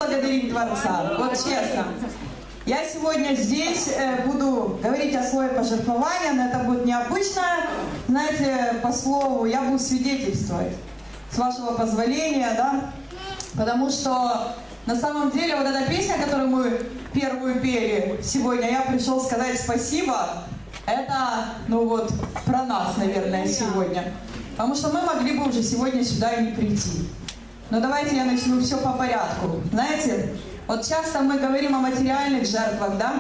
Благодарить Творца. Вот честно. Я сегодня здесь буду говорить о слове пожертвования, но это будет необычно. Знаете, по слову я буду свидетельствовать, с вашего позволения, да? Потому что на самом деле вот эта песня, которую мы первую пели сегодня, я пришел сказать спасибо, это, ну вот, про нас, наверное, сегодня. Потому что мы могли бы уже сегодня сюда и не прийти. Но давайте я начну все по порядку. Знаете, вот часто мы говорим о материальных жертвах, да?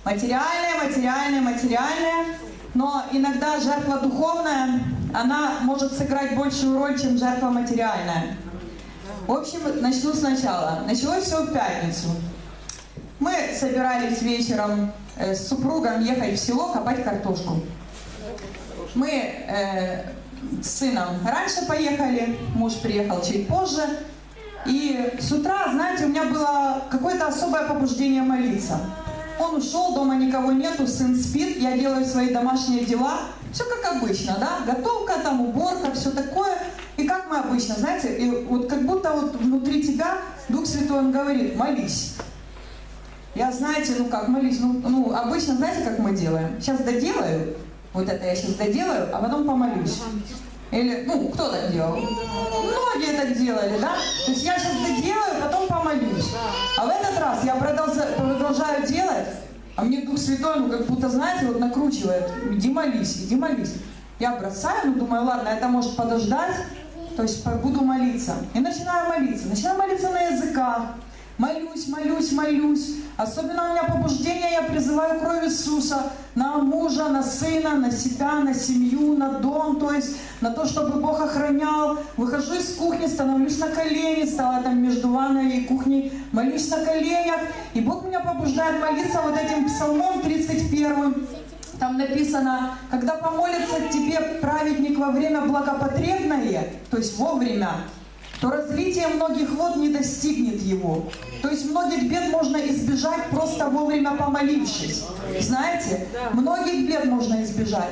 Материальное. Но иногда жертва духовная, она может сыграть большую роль, чем жертва материальная. В общем, начну сначала. Началось все в пятницу. Мы собирались вечером с супругом ехать в село копать картошку. Мы с сыном раньше поехали, муж приехал чуть позже. И с утра, знаете, у меня было какое-то особое побуждение молиться. Он ушел, дома никого нету, сын спит, я делаю свои домашние дела. Все как обычно, да? Готовка, там, уборка, все такое. И как мы обычно, знаете, и вот как будто вот внутри тебя Дух Святой, он говорит: молись. Я, знаете, ну как молись, ну обычно, знаете, как мы делаем? Сейчас доделаю, вот это я сейчас доделаю, а потом помолюсь. Или, ну, кто так делал? Многие так делали, да? То есть я сейчас доделаю, потом помолюсь. А в этот раз я продолжаю делать, а мне Дух Святой, ну, как будто, знаете, вот накручивает: иди молись, иди молись. Я бросаю, ну, думаю, ладно, это может подождать, то есть буду молиться. И начинаю молиться на языках. Молюсь. Особенно у меня побуждение, я призываю кровь Иисуса на мужа, на сына, на себя, на семью, на дом, то есть на то, чтобы Бог охранял. Выхожу из кухни, становлюсь на колени, стала там между ванной и кухней, молюсь на коленях. И Бог меня побуждает молиться вот этим псалмом 31. Там написано: когда помолится тебе праведник во время благопотребное, то есть вовремя, то разлитие многих вод не достигнет его. То есть многих бед можно избежать, просто вовремя помолившись. Знаете, многих бед можно избежать.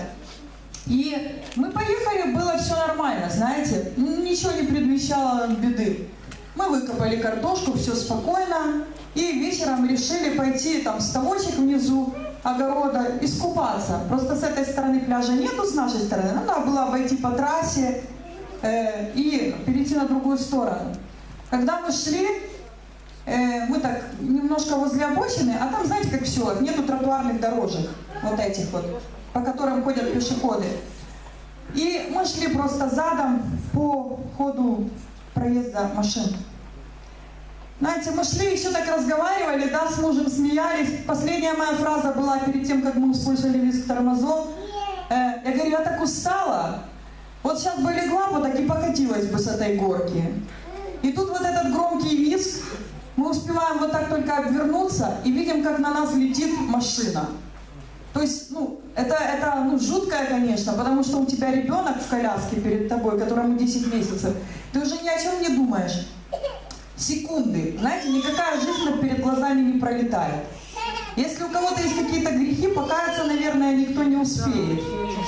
И мы поехали, было все нормально, знаете, ничего не предвещало беды. Мы выкопали картошку, все спокойно, и вечером решили пойти там в ставочек внизу огорода искупаться. Просто с этой стороны пляжа нету, с нашей стороны. Надо было обойти по трассе и перейти на другую сторону. Когда мы шли, мы так немножко возле обочины, а там, знаете, как все, нету тротуарных дорожек, вот этих вот, по которым ходят пешеходы. И мы шли просто задом по ходу проезда машин. Знаете, мы шли, еще так разговаривали, да, с мужем смеялись. Последняя моя фраза была перед тем, как мы услышали визг тормозов. Я говорю: я так устала. Вот сейчас бы легла бы, так и покатилась бы с этой горки. И тут вот этот громкий визг, мы успеваем вот так только обвернуться и видим, как на нас летит машина. То есть, ну, это жуткое, конечно, потому что у тебя ребенок в коляске перед тобой, которому 10 месяцев. Ты уже ни о чем не думаешь. Секунды. Знаете, никакая жизнь перед глазами не пролетает. Если у кого-то есть какие-то грехи, покаяться, наверное, никто не успеет.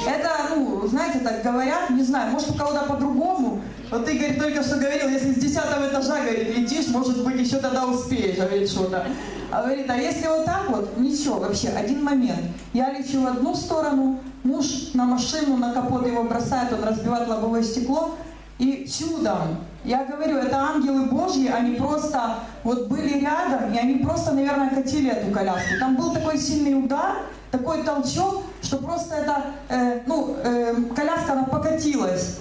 Это, ну, знаете, так говорят, не знаю, может у кого-то по-другому. Вот Игорь только что говорил, если с 10-го этажа, говорит, летишь, может быть, еще тогда успеешь, говорит, что-то. А говорит, а если вот так вот, ничего, вообще, один момент. Я лечу в одну сторону, муж на машину, на капот его бросает, он разбивает лобовое стекло, и чудом, я говорю, это ангелы Божьи, они просто вот были рядом, и они просто, наверное, катили эту коляску. Там был такой сильный удар, такой толчок, что просто эта, коляска, она покатилась.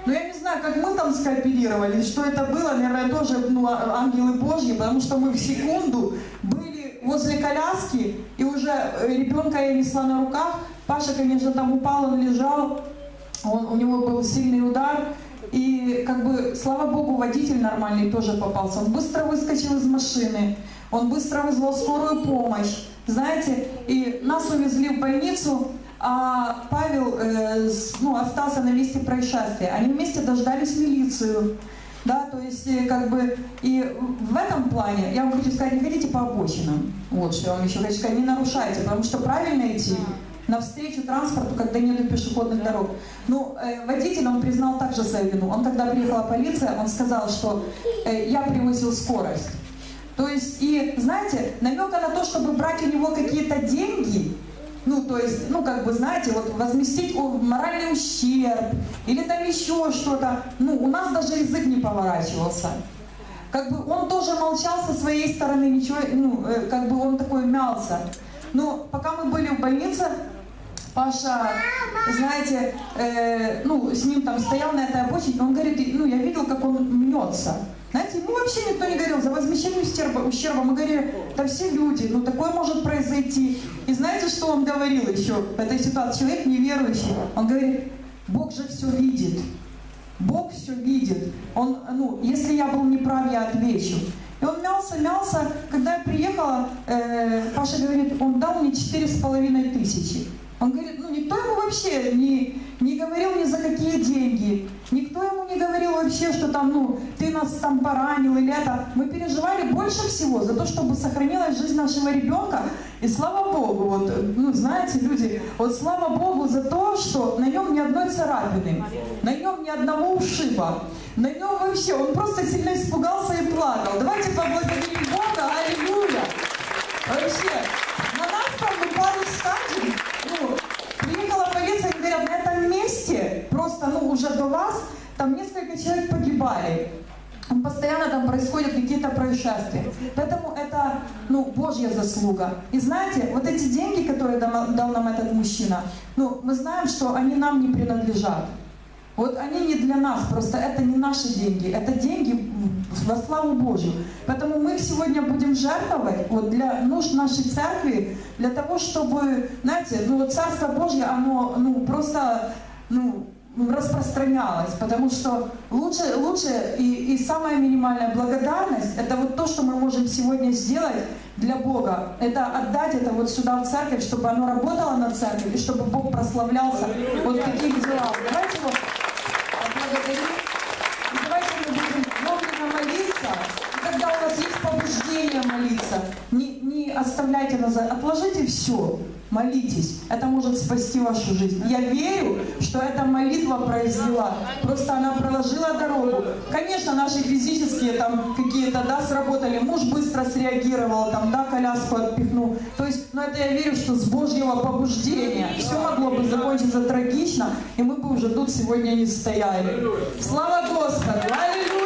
Но я не знаю, как мы там скооперировались, что это было, наверное, тоже ангелы Божьи, потому что мы в секунду были возле коляски, и уже ребенка я несла на руках. Паша, конечно, там упал, он лежал, у него был сильный удар. И как бы, слава Богу, водитель нормальный тоже попался. Он быстро выскочил из машины, он быстро вызвал скорую помощь, знаете, и нас увезли в больницу, а Павел остался на месте происшествия. Они вместе дождались милицию, да, то есть как бы, и в этом плане, я вам хочу сказать, не ходите по обочинам, вот что я вам еще хочу сказать, не нарушайте, потому что правильно идти навстречу транспорту, когда нет пешеходных дорог. Ну, водитель, он признал также свою вину. Он, когда приехала полиция, он сказал, что я превысил скорость. То есть, и, знаете, намека на то, чтобы брать у него какие-то деньги, ну, то есть, ну, как бы, знаете, вот возместить моральный ущерб, или там еще что-то, ну, у нас даже язык не поворачивался. Как бы он тоже молчал со своей стороны, ничего, ну, как бы он такой мялся. Но пока мы были в больнице, Паша, знаете, ну, с ним там стоял на этой обочине, он говорит, ну, я видел, как он мнется. Знаете, ему вообще никто не говорил за возмещение ущерба. Мы говорили, да все люди, ну, такое может произойти. И знаете, что он говорил еще в этой ситуации? Человек неверующий. Он говорит, Бог же все видит. Бог все видит. Он, ну, если я был неправ, я отвечу. И он мялся. Когда я приехала, Паша говорит, он дал мне 4500. Он говорит, ну никто ему вообще не говорил ни за какие деньги. Никто ему не говорил вообще, что там, ну, ты нас там поранил или это. Мы переживали больше всего за то, чтобы сохранилась жизнь нашего ребенка. И слава Богу, вот, ну, знаете, люди, вот слава Богу за то, что на нем ни одной царапины, на нем ни одного ушиба, на нем вообще, он просто сильно испугался и плакал. Давайте поблагодарим Бога, аллилуйя! Вообще, на нас там мы пару стадий, ну, приехала полиция, и говорят, на этом месте, просто, ну, уже до вас, там несколько человек погибали. Постоянно там происходят какие-то происшествия. Поэтому это, ну, Божья заслуга. И знаете, вот эти деньги, которые дал нам этот мужчина, ну, мы знаем, что они нам не принадлежат. Вот они не для нас, просто это не наши деньги, это деньги во славу Божью. Поэтому мы сегодня будем жертвовать вот для нужд нашей церкви, для того, чтобы, знаете, ну вот Царство Божье, оно, ну, просто, ну, распространялось, потому что лучше и самая минимальная благодарность, это вот то, что мы можем сегодня сделать для Бога, это отдать это вот сюда в церковь, чтобы оно работало на церковь, и чтобы Бог прославлялся вот в таких делах. Давайте его поблагодарим, и давайте мы будем вовремя молиться, и когда у вас есть побуждение молиться, не оставляйте назад, отложите все. Молитесь, это может спасти вашу жизнь. Я верю, что эта молитва произвела. Просто она проложила дорогу. Конечно, наши физические там какие-то, да, сработали. Муж быстро среагировал, там, да, коляску отпихнул. То есть, но это я верю, что с Божьего побуждения все могло бы закончиться трагично, и мы бы уже тут сегодня не стояли. Слава Господу! Аллилуйя!